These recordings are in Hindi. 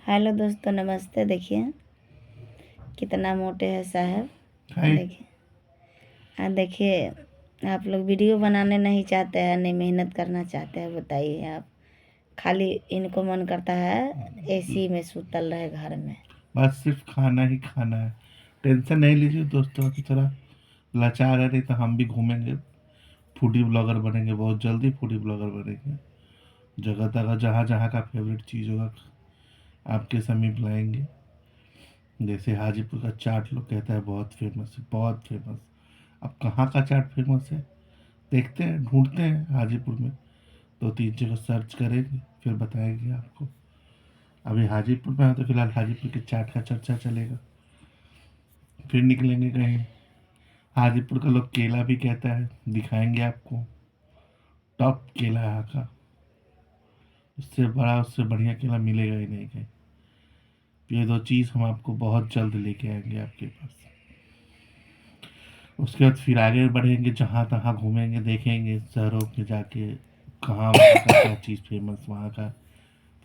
हेलो दोस्तों, नमस्ते। देखिए कितना मोटे है साहब। हाय। देखिए देखिए, आप लोग वीडियो बनाने नहीं चाहते हैं, नहीं मेहनत करना चाहते हैं। बताइए आप, खाली इनको मन करता है एसी में सुतल रहे घर में। बस सिर्फ खाना ही खाना है। टेंशन नहीं लीजिए दोस्तों, की तरह लाचार है नहीं तो हम भी घूमेंगे, फूडी ब्लॉगर बनेंगे, बहुत जल्दी फूडी ब्लॉगर बनेंगे। जगह जगह जहाँ जहाँ का फेवरेट चीज़ होगा आपके समीप लाएंगे। जैसे हाजीपुर का चाट लोग कहता है बहुत फेमस है, बहुत फेमस। अब कहाँ का चाट फेमस है देखते हैं, ढूंढते हैं हाजीपुर में। 2-3 जगह सर्च करेंगे, फिर बताएंगे आपको। अभी हाजीपुर में है तो फिलहाल हाजीपुर के चाट का चर्चा चलेगा। फिर निकलेंगे कहीं। हाजीपुर का लोग केला भी कहता है, दिखाएंगे आपको। टॉप केला यहाँ का, उससे बड़ा उससे बढ़िया केला मिलेगा ही नहीं कहीं। ये 2 चीज़ हम आपको बहुत जल्द लेके आएंगे आपके पास। उसके बाद फिर आगे बढ़ेंगे, जहाँ तहाँ घूमेंगे, देखेंगे शहरों में जाके कहाँ वहाँ का क्या चीज़ फेमस वहाँ का।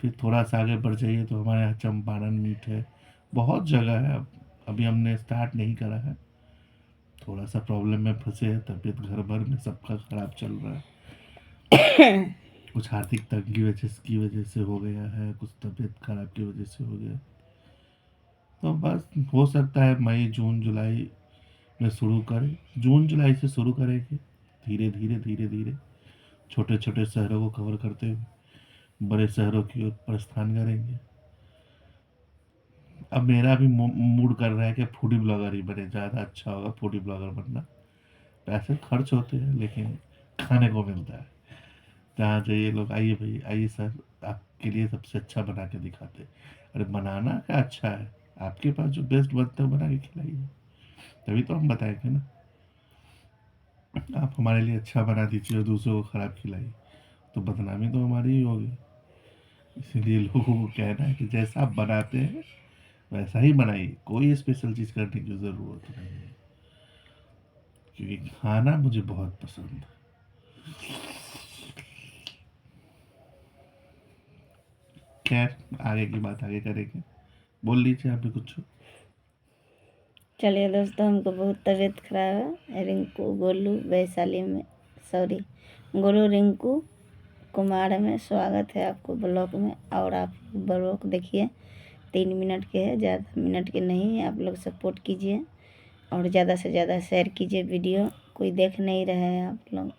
फिर थोड़ा सा आगे बढ़ जाइए तो हमारे यहाँ चंपारण मीट है, बहुत जगह है। अब अभी हमने स्टार्ट नहीं करा है, थोड़ा सा प्रॉब्लम में फंसे हैं, तबीयत घर भर में सबका खराब चल रहा है। कुछ आर्थिक तंगी वजह से हो गया है, कुछ तबीयत खराब की वजह से हो गया। तो बस हो सकता है मई जून जुलाई में शुरू करें, जून जुलाई से शुरू करेंगे। धीरे धीरे धीरे धीरे छोटे छोटे शहरों को कवर करते हुए बड़े शहरों की ओर प्रस्थान करेंगे। अब मेरा भी मूड कर रहा है कि फूडी ब्लॉगर ही बने, ज़्यादा अच्छा होगा फूडी ब्लॉगर बनना। पैसे खर्च होते हैं लेकिन खाने को मिलता है। जहाँ जाइए लोग, आइए भाई आइए सर, आपके लिए सबसे अच्छा बना के दिखाते। अरे बनाना क्या अच्छा है, आपके पास जो बेस्ट बनता है वो बना के खिलाइए, तभी तो हम बताएंगे ना। आप हमारे लिए अच्छा बना दीजिए और दूसरों को खराब खिलाइए तो बदनामी तो हमारी ही होगी। इसीलिए लोगों को कहना है कि जैसा आप बनाते हैं वैसा ही बनाइए, कोई स्पेशल चीज़ करने की ज़रूरत नहीं है, क्योंकि खाना मुझे बहुत पसंद है। खैर, आगे की बात आगे करेंगे। बोल लीजिए आप भी कुछ। चलिए दोस्तों, हमको बहुत तबीयत खराब है। रिंकू गोलू वैशाली में, सॉरी, गोलू रिंकू कुमार में स्वागत है आपको ब्लॉग में। और आप ब्लॉग देखिए, 3 मिनट के है, ज़्यादा मिनट के नहीं है। आप लोग सपोर्ट कीजिए और ज़्यादा से ज़्यादा शेयर कीजिए वीडियो। कोई देख नहीं रहे हैं आप लोग,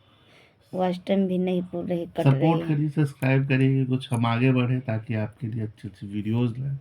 वॉच टाइम भी नहीं पूर रही, कट रही सपोर्ट है। करिए, सब्सक्राइब करिए, कुछ हम आगे बढ़े ताकि आपके लिए अच्छी अच्छी वीडियोज़ लाएँ,